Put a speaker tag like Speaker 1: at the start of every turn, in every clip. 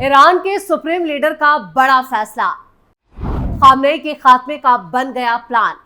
Speaker 1: Iran के supreme leader का बड़ा फैसला, खामनेई के खात्मे का बन गया प्लान,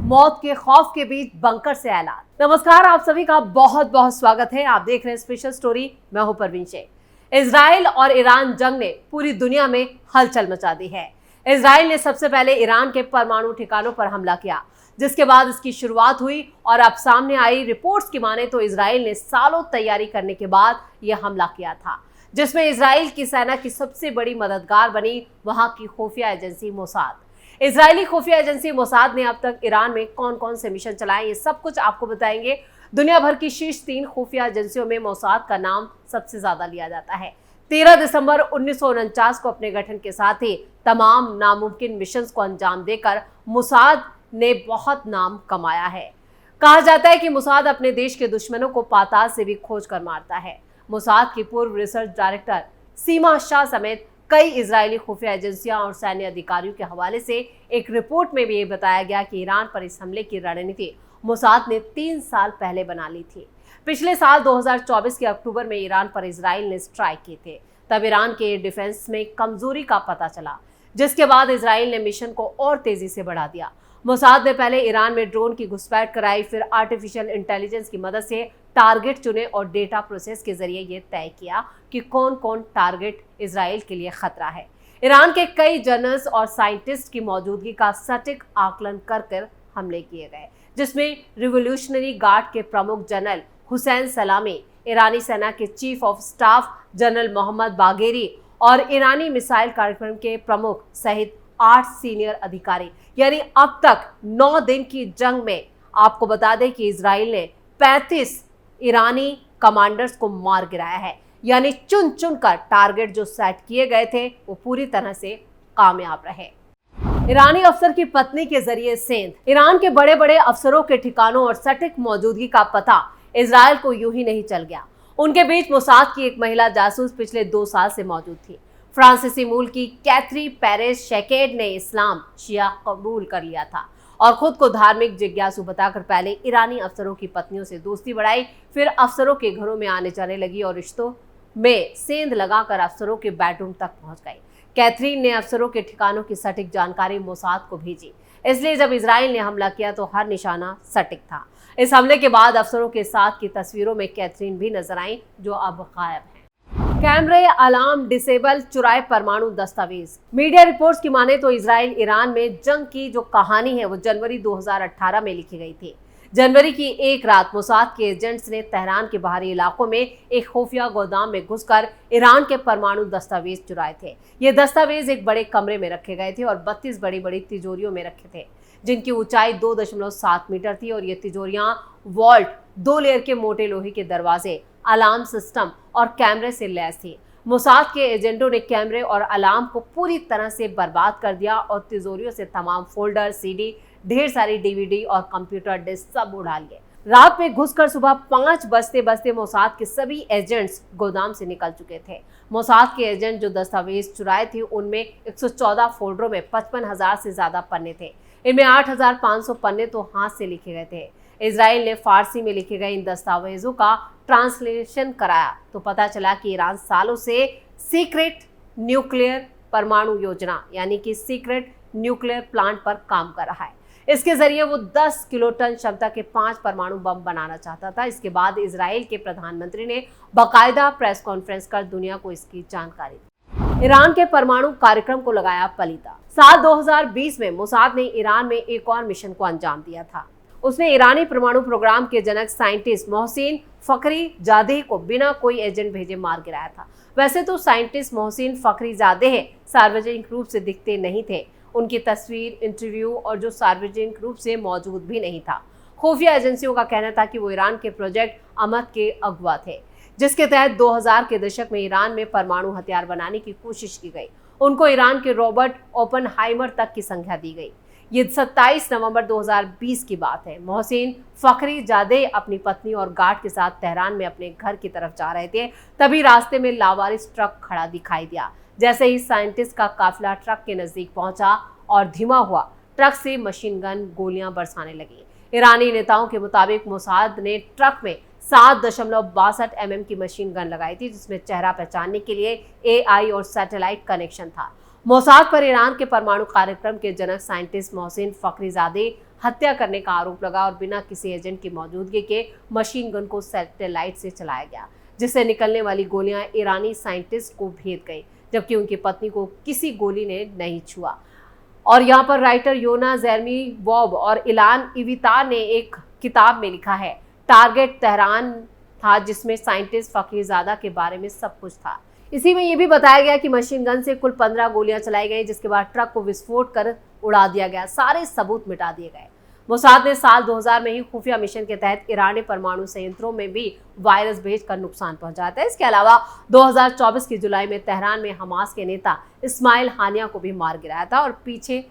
Speaker 1: मौत के खौफ के बीच बंकर से ऐलान। नमस्कार, आप सभी का बहुत बहुत स्वागत है। आप देख रहे हैं स्पेशल स्टोरी। मैं हूं परवीन शेख। इजराइल और ईरान जंग ने पूरी दुनिया में हलचल मचा दी है। इजराइल ने सबसे पहले ईरान के परमाणु ठिकानों पर हमला किया, जिसके बाद इसकी शुरुआत हुई और अब सामने आई रिपोर्ट्स की माने तो इजराइल ने सालों तैयारी करने के बाद यह हमला किया था, जिसमें इजराइल की सेना की सबसे बड़ी मददगार बनी वहां की खुफिया एजेंसी मोसाद। इजरायली खुफिया एजेंसी मोसाद ने अब तक ईरान में कौन कौन से मिशन चलाए, ये सब कुछ आपको बताएंगे। दुनिया भर की शीर्ष 3 खुफिया एजेंसियों में मोसाद का नाम सबसे ज्यादा लिया जाता है। 13 दिसंबर 1949 को अपने गठन के साथ ही तमाम नामुमकिन मिशन को अंजाम देकर मोसाद ने बहुत नाम कमाया है। कहा जाता है कि मोसाद अपने देश के दुश्मनों को पाताल से भी खोज कर मारता है। मोसाद की पूर्व रिसर्च डायरेक्टर सीमा शाह समेत कई इजरायली खुफिया एजेंसियां और सैन्य अधिकारियों के हवाले से एक रिपोर्ट में भी ये बताया गया कि ईरान पर इस हमले की रणनीति मोसाद ने 3 साल पहले बना ली थी। पिछले साल 2024 के अक्टूबर में ईरान पर इजराइल ने स्ट्राइक किए थे। तब ईरान के डिफेंस में कमजोरी का पता चला, जिसके बाद इजराइल ने मिशन को और तेजी से बढ़ा दिया। मोसाद ने पहले ईरान में ड्रोन की घुसपैठ कराई, फिर आर्टिफिशियल इंटेलिजेंस की मदद से टारगेट चुने और डेटा प्रोसेस के जरिए यह तय किया कि कौन कौन टारगेट इजराइल के लिए खतरा है। ईरान के कई जनरल्स और साइंटिस्ट की मौजूदगी का सटीक आकलन कर हमले किए गए, जिसमें रिवोल्यूशनरी गार्ड के प्रमुख जनरल हुसैन सलामी, ईरानी सेना के chief of staff general Mohammad Bagheri और ईरानी मिसाइल कार्यक्रम के प्रमुख सहित 8 सीनियर अधिकारी, यानी अब तक 9 दिन की जंग में आपको बता दें कि इजराइल ने 35 ईरानी कमांडर्स को मार गिराया है। यानी चुन चुन कर टारगेट जो सेट किए गए थे वो पूरी तरह से कामयाब रहे। ईरानी अफसर की पत्नी के जरिए सेंध, ईरान के बड़े बड़े अफसरों के ठिकानों और सटीक मौजूदगी का पता इजराइल को यूं ही नहीं चल गया। उनके बीच मोसाद की एक महिला जासूस पिछले 2 साल से मौजूद थी। फ्रांसीसी मूल की कैथरी पेरेस शेकेड ने इस्लाम शिया कबूल कर लिया था और खुद को धार्मिक जिज्ञासु बताकर पहले ईरानी अफसरों की पत्नियों से दोस्ती बढ़ाई, फिर अफसरों के घरों में आने जाने लगी और रिश्तों में सेंध लगाकर अफसरों के बेडरूम तक पहुंच गई। कैथरीन ने अफसरों के ठिकानों की सटीक जानकारी मोसाद को भेजी, इसलिए जब इजराइल ने हमला किया तो हर निशाना सटीक था। इस हमले के बाद अफसरों के साथ की तस्वीरों में कैथरीन भी नजर आई, जो अब गायब है। कैमरे, अलार्म, डिसेबल, चुराए परमाणु दस्तावेज। मीडिया रिपोर्ट्स की माने तो इजराइल ईरान में जंग की जो कहानी है वो जनवरी 2018 में लिखी गई थी। जनवरी की एक रात मोसाद के एजेंट्स ने तेहरान के बाहरी इलाकों में एक खुफिया गोदाम में घुसकर ईरान के परमाणु दस्तावेज चुराए थे। ये दस्तावेज एक बड़े कमरे में रखे गए थे और 32 बड़ी बड़ी तिजोरियों में रखे थे, जिनकी ऊंचाई 2.7 मीटर थी और ये तिजोरियां वॉल्ट, 2 लेयर के मोटे लोहे के दरवाजे, अलार्म सिस्टम और कैमरे से लैस थी। मोसाद के एजेंटों ने कैमरे और अलार्म को पूरी तरह से बर्बाद कर दिया और तिजोरियों से तमाम फोल्डर, सीडी, ढेर सारी डीवीडी और कंप्यूटर डिस्क सब उड़ा लिए। रात में घुसकर सुबह 5 बजते बजते मोसाद के सभी एजेंट्स गोदाम से निकल चुके थे। मोसाद के एजेंट जो दस्तावेज चुराए थे उनमें 114 फोल्डरों में 55,000 से ज्यादा पन्ने थे। इनमें 8,500 पन्ने तो हाथ से लिखे गए थे। इजराइल ने फारसी में लिखे गए इन दस्तावेजों का ट्रांसलेशन कराया तो पता चला कि ईरान सालों से सीक्रेट न्यूक्लियर परमाणु योजना यानी कि सीक्रेट न्यूक्लियर प्लांट पर काम कर रहा है। इसके जरिए वो 10 किलोटन क्षमता के 5 परमाणु बम बनाना चाहता था। इसके बाद इजराइल के प्रधानमंत्री ने बाकायदा प्रेस कॉन्फ्रेंस कर दुनिया को इसकी जानकारी दी। ईरान के परमाणु कार्यक्रम को लगाया पलीता। साल 2020 में मोसाद ने ईरान में एक और मिशन को अंजाम दिया था। उसने ईरानी परमाणु प्रोग्राम के जनक साइंटिस्ट मोहसिन फखरीजादेह को बिना कोई एजेंट भेजे मार गिराया था। वैसे तो साइंटिस्ट मोहसिन फखरीजादेह सार्वजनिक रूप से दिखते नहीं थे। उनकी तस्वीर, इंटरव्यू और जो सार्वजनिक रूप से मौजूद भी नहीं था। खुफिया एजेंसियों का कहना था कि वो ईरान के प्रोजेक्ट अमद के अगवा थे, जिसके तहत 2000 के दशक में ईरान में परमाणु हथियार बनाने की कोशिश की गई। उनको ईरान के रॉबर्ट ओपनहाइमर तक की संख्या दी गई। ये 27 नवंबर 2020 की बात है। मोहसिन फखरीजादेह अपनी पत्नी और गार्ड के साथ तेहरान में अपने घर की तरफ जा रहे थे, तभी रास्ते में लावारिस ट्रक खड़ा दिखाई दिया। जैसे ही साइंटिस्ट का काफिला ट्रक के नजदीक पहुंचा और धीमा हुआ, ट्रक से मशीन गन गोलियां बरसाने लगी। ईरानी नेताओं के मुताबिक मोसाद ने ट्रक में 7.62 की मशीन गन लगाई थी, जिसमें चेहरा पहचानने के लिए AI और सैटेलाइट कनेक्शन था। मोसाद पर ईरान के परमाणु कार्यक्रम के जनक साइंटिस्ट मोहसिन फखरीजादे हत्या करने का आरोप लगा और बिना किसी एजेंट की मौजूदगी के मशीन गन को सैटेलाइट से चलाया गया, जिससे निकलने वाली गोलियां ईरानी साइंटिस्ट को भेद गई, जबकि उनकी पत्नी को किसी गोली ने नहीं छुआ। और यहाँ पर राइटर योना जेरमी बॉब और इलान इवितार ने एक किताब में लिखा है, टारगेट तेहरान था, जिसमें साइंटिस्ट फखरीजादा के बारे में सब कुछ था। इसी में यह भी बताया गया कि मशीन गन से कुल 15 गोलियां चलाई गई, जिसके बाद ट्रक को विस्फोट कर उड़ा दिया गया, सारे सबूत मिटा दिए गए। मोसाद ने साल 2000 में ही खुफिया मिशन के तहत ईरानी परमाणु संयंत्रों में भी वायरस भेजकर नुकसान पहुंचाया था। इसके अलावा 2024 की जुलाई में तेहरान में हमास के नेता इस्माइल हानिया को भी मार गिराया था। और पीछे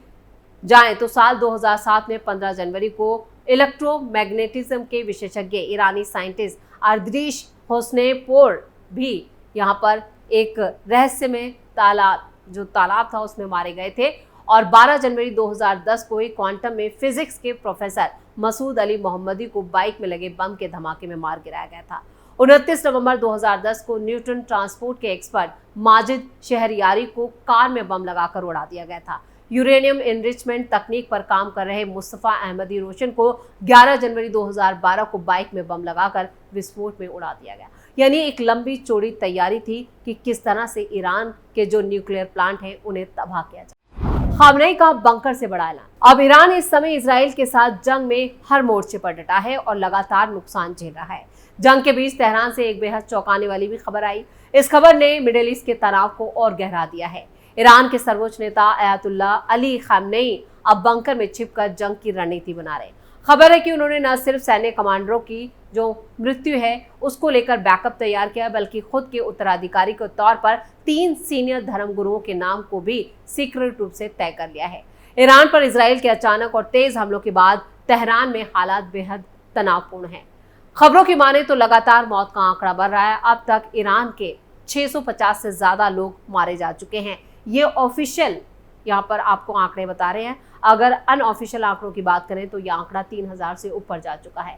Speaker 1: जाएं तो साल 2007 में 15 जनवरी को इलेक्ट्रोमैग्नेटिज्म के विशेषज्ञ ईरानी साइंटिस्ट अर्द्रीश होस्नेपोर भी यहाँ पर एक रहस्यमय तालाब था उसमें मारे गए थे। और 12 जनवरी 2010 को ही क्वांटम में फिजिक्स के प्रोफेसर मसूद अली मोहम्मदी को बाइक में लगे बम के धमाके में मार गिराया गया था। 29 नवंबर 2010 को न्यूटन ट्रांसपोर्ट के एक्सपर्ट माजिद शहरियारी को कार में बम लगाकर उड़ा दिया गया था। यूरेनियम एनरिचमेंट तकनीक पर काम कर रहे मुस्तफा अहमदी रोशन को 11 जनवरी 2012 को बाइक में बम लगाकर विस्फोट में उड़ा दिया गया। यानी एक लंबी चौड़ी तैयारी थी कि किस तरह से ईरान के जो न्यूक्लियर प्लांट हैं उन्हें तबाह किया जाए। खामनेई का बंकर से बड़ा ऐलान। अब ईरान इस समय इजराइल के साथ जंग में हर मोर्चे पर डटा है और लगातार नुकसान झेल रहा है। जंग के बीच तेहरान से एक बेहद चौंकाने वाली भी खबर आई। इस खबर ने मिडिल ईस्ट के तनाव को और गहरा दिया है। ईरान के सर्वोच्च नेता अयातुल्ला अली खामनेई अब बंकर में छिपकर जंग की रणनीति बना रहे। खबर है कि उन्होंने न सिर्फ सैन्य कमांडरों की जो मृत्यु है उसको लेकर बैकअप तैयार किया, बल्कि खुद के उत्तराधिकारी के तौर पर 3 सीनियर धर्मगुरुओं के नाम को भी सीक्रेट रूप से तय कर लिया है। ईरान पर इजराइल के अचानक और तेज हमलों के बाद तेहरान में हालात बेहद तनावपूर्ण हैं। खबरों की माने तो लगातार मौत का आंकड़ा बढ़ रहा है। अब तक ईरान के 650 से ज्यादा लोग मारे जा चुके हैं। ये ऑफिशियल यहाँ पर आपको आंकड़े बता रहे हैं। अगर अनऑफिशियल आंकड़ों की बात करें तो यह आंकड़ा 3000 से ऊपर जा चुका है।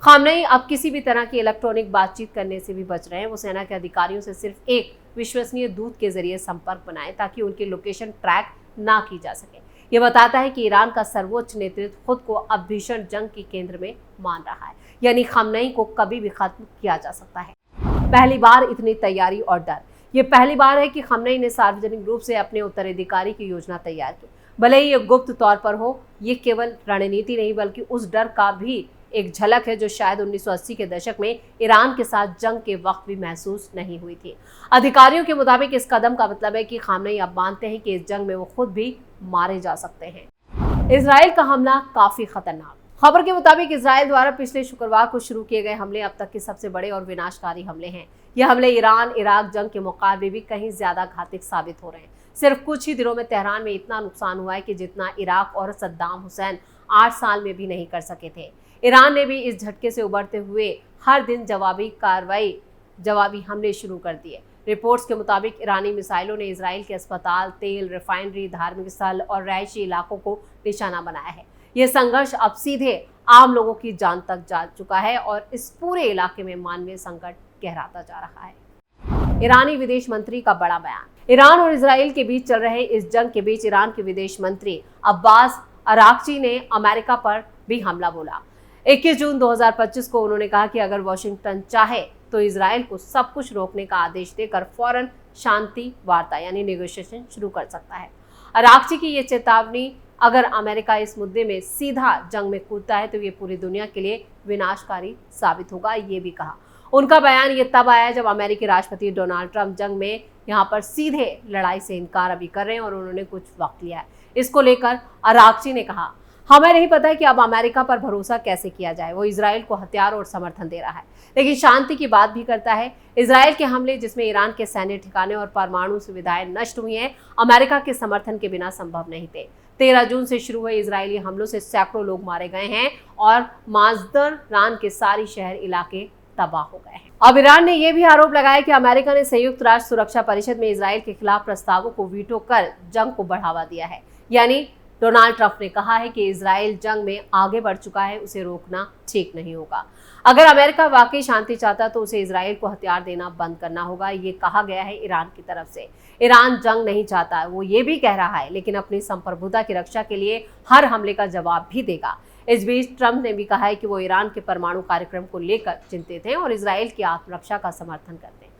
Speaker 1: खामनेई अब किसी भी तरह की इलेक्ट्रॉनिक बातचीत करने से भी बच रहे हैं। वो सेना के अधिकारियों से सिर्फ एक विश्वसनीय दूत के जरिए संपर्क बनाए ताकि उनकी लोकेशन ट्रैक ना की जा सके। ये बताता है कि ईरान का सर्वोच्च नेतृत्व खुद को अब भीषण जंग के केंद्र में मान रहा है, यानी खामनेई को कभी भी खत्म किया जा सकता है। पहली बार इतनी तैयारी और डर। ये पहली बार है कि खामनेई ने सार्वजनिक रूप से अपने उत्तराधिकारी की योजना तैयार की। भले ही ये गुप्त तौर पर हो, ये केवल रणनीति नहीं बल्कि उस डर का भी एक झलक है जो शायद 1980 के दशक में ईरान के साथ जंग के वक्त भी महसूस नहीं हुई थी। अधिकारियों के मुताबिक इस कदम का मतलब है कि खामनेई अब मानते हैं कि इस जंग में वो खुद भी मारे जा सकते हैं। इजराइल का हमला काफी खतरनाक। खबर के मुताबिक इजराइल द्वारा पिछले शुक्रवार को शुरू किए गए हमले अब तक के सबसे बड़े और विनाशकारी हमले हैं। ये हमले ईरान इराक जंग के मुकाबले भी कहीं ज्यादा घातक साबित हो रहे हैं। सिर्फ कुछ ही दिनों में तेहरान में इतना नुकसान हुआ है कि जितना इराक और सद्दाम हुसैन 8 साल में भी नहीं कर सके थे। ईरान ने भी इस झटके से उबरते हुए हर दिन जवाबी हमले शुरू कर दिए। रिपोर्ट्स के मुताबिक ईरानी मिसाइलों ने इजराइल के अस्पताल, तेल, रिफाइनरी, धार्मिक स्थल और रहायशी इलाकों को निशाना बनाया है। यह संघर्ष अब सीधे आम लोगों की जान तक जा चुका है और इस पूरे इलाके में मानवीय संकट गहराता जा रहा है। ईरानी विदेश मंत्री का बड़ा बयान। ईरान और इजराइल के बीच चल रहे इस जंग के बीच ईरान के विदेश मंत्री अब्बास अराक्ची ने अमेरिका पर भी हमला बोला। 21 जून 2025 को उन्होंने कहा कि अगर वॉशिंगटन चाहे तो इजराइल को सब कुछ रोकने का आदेश देकर फौरन शांति वार्ता यानी नेगोशिएशन शुरू कर सकता है। अराक्ची की ये चेतावनी, अगर अमेरिका इस मुद्दे में सीधा जंग में कूदता है तो ये पूरी दुनिया के लिए विनाशकारी साबित होगा, ये भी कहा। उनका बयान ये तब आया जब अमेरिकी राष्ट्रपति डोनाल्ड ट्रंप जंग में यहाँ पर सीधे लड़ाई से इनकार अभी कर रहे हैं और उन्होंने कुछ वक्त लिया है। इसको लेकर अराक्ची ने कहा, हमें नहीं पता है कि अब अमेरिका पर भरोसा कैसे किया जाए। वो इजराइल को हथियार और समर्थन दे रहा है लेकिन शांति की बात भी करता है। इजराइल के हमले जिसमें ईरान के सैन्य ठिकाने और परमाणु सुविधाएं नष्ट हुई हैं, अमेरिका के समर्थन के बिना संभव नहीं थे। 13 जून से शुरू हुए इजरायली हमलों से सैकड़ों लोग मारे गए हैं और माजदरान के सारी शहर इलाके तबाह हो गए हैं। अब ईरान ने यह भी आरोप लगाया कि अमेरिका ने संयुक्त राष्ट्र सुरक्षा परिषद में इजराइल के खिलाफ प्रस्तावों को वीटो कर जंग को बढ़ावा दिया है। यानी डोनाल्ड ट्रंप ने कहा है कि इजराइल जंग में आगे बढ़ चुका है, उसे रोकना ठीक नहीं होगा। अगर अमेरिका वाकई शांति चाहता तो उसे इजराइल को हथियार देना बंद करना होगा, ये कहा गया है ईरान की तरफ से। ईरान जंग नहीं चाहता, वो ये भी कह रहा है, लेकिन अपनी संप्रभुता की रक्षा के लिए हर हमले का जवाब भी देगा। इस बीच ट्रंप ने भी कहा है कि वो ईरान के परमाणु कार्यक्रम को लेकर चिंतित हैं और इजराइल की आत्मरक्षा का समर्थन करते हैं।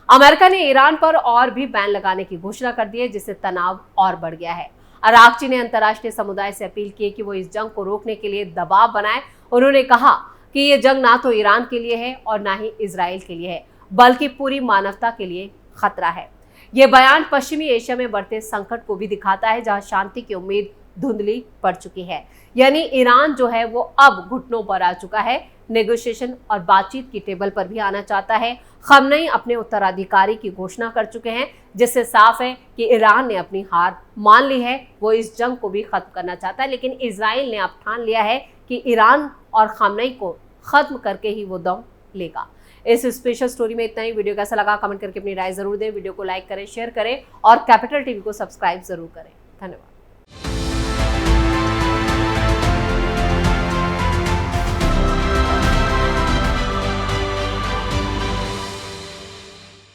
Speaker 1: अमेरिका ने ईरान पर और भी बैन लगाने की घोषणा कर दी है, जिससे तनाव और बढ़ गया है। अरागची ने अंतर्राष्ट्रीय समुदाय से अपील की कि वो इस जंग को रोकने के लिए दबाव बनाए। उन्होंने कहा कि ये जंग ना तो ईरान के लिए है और ना ही इजराइल के लिए है, बल्कि पूरी मानवता के लिए खतरा है। ये बयान पश्चिमी एशिया में बढ़ते संकट को भी दिखाता है, जहां शांति की उम्मीद धुंधली पड़ चुकी है। यानी ईरान जो है वो अब घुटनों पर आ चुका है, नेगोशिएशन और बातचीत की टेबल पर भी आना चाहता है। खमनेई अपने उत्तराधिकारी की घोषणा कर चुके हैं, जिससे साफ है कि ईरान ने अपनी हार मान ली है। वो इस जंग को भी खत्म करना चाहता है, लेकिन इजराइल ने अब ठान लिया है कि ईरान और खमनेई को खत्म करके ही वो दम लेगा। इस स्पेशल स्टोरी में इतना ही। वीडियो कैसा लगा कमेंट करके अपनी राय जरूर दें। वीडियो को लाइक करें, शेयर करें और कैपिटल टीवी को सब्सक्राइब जरूर करें। धन्यवाद।